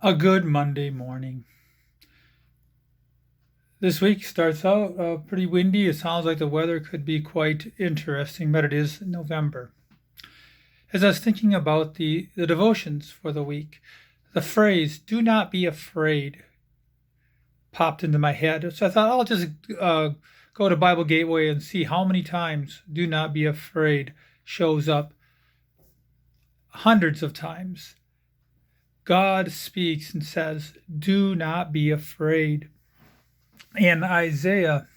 A good Monday morning. This week starts out pretty windy. It sounds like the weather could be quite interesting, but it is November. As I was thinking about the devotions for the week, the phrase, do not be afraid, popped into my head. So I thought I'll just go to Bible Gateway and see how many times do not be afraid shows up. Hundreds of times. God speaks and says, do not be afraid. In Isaiah,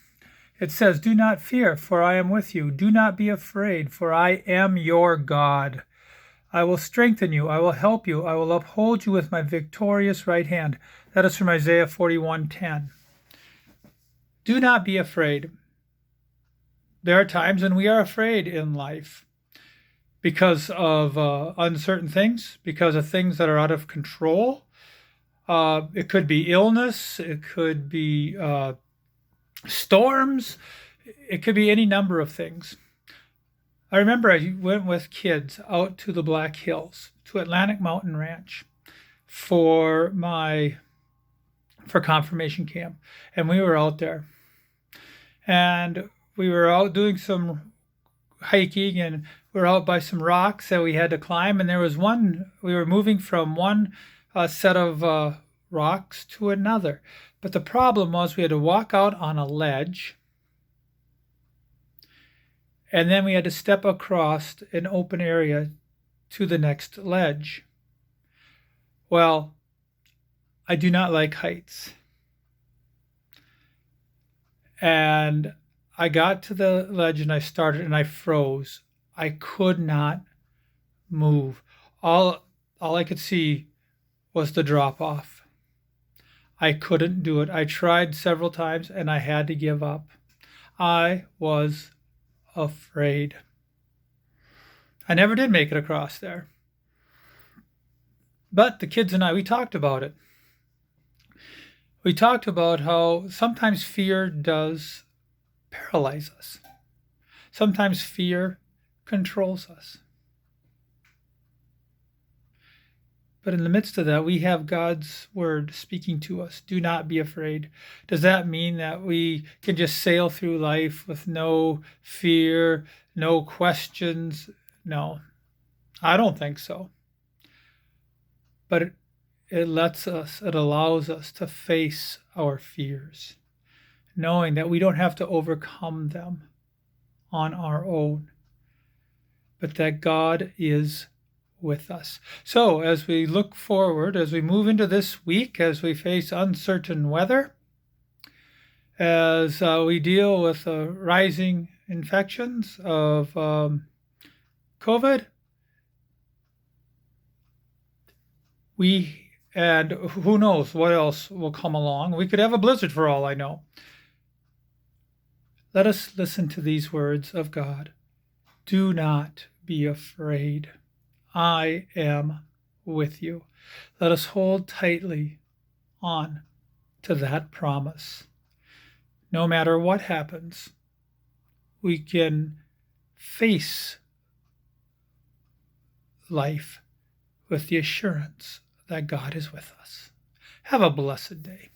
it says, do not fear, for I am with you. Do not be afraid, for I am your God. I will strengthen you. I will help you. I will uphold you with my victorious right hand. That is from Isaiah 41:10. Do not be afraid. There are times when we are afraid in life because of uncertain things, because of things that are out of control. It could be illness. It could be storms. It could be any number of things. I remember I went with kids out to the Black Hills, to Atlantic Mountain Ranch for confirmation camp. And we were out there. And we were out doing some hiking, and we were out by some rocks that we had to climb. And there was we were moving from one set of rocks to another. But the problem was we had to walk out on a ledge, and then we had to step across an open area to the next ledge. Well, I do not like heights. And I got to the ledge and I started and I froze. I could not move. All I could see was the drop off. I couldn't do it. I tried several times and I had to give up. I was afraid. I never did make it across there. But the kids and I, we talked about it. We talked about how sometimes fear does paralyze us. Sometimes fear controls us. But in the midst of that, we have God's word speaking to us. Do not be afraid. Does that mean that we can just sail through life with no fear, no questions? No, I don't think so. But it allows us to face our fears, knowing that we don't have to overcome them on our own, but that God is with us. So as we look forward, as we move into this week, as we face uncertain weather, as we deal with rising infections of COVID, and who knows what else will come along. We could have a blizzard for all I know. Let us listen to these words of God. Do not be afraid. I am with you. Let us hold tightly on to that promise. No matter what happens, we can face life with the assurance that God is with us. Have a blessed day.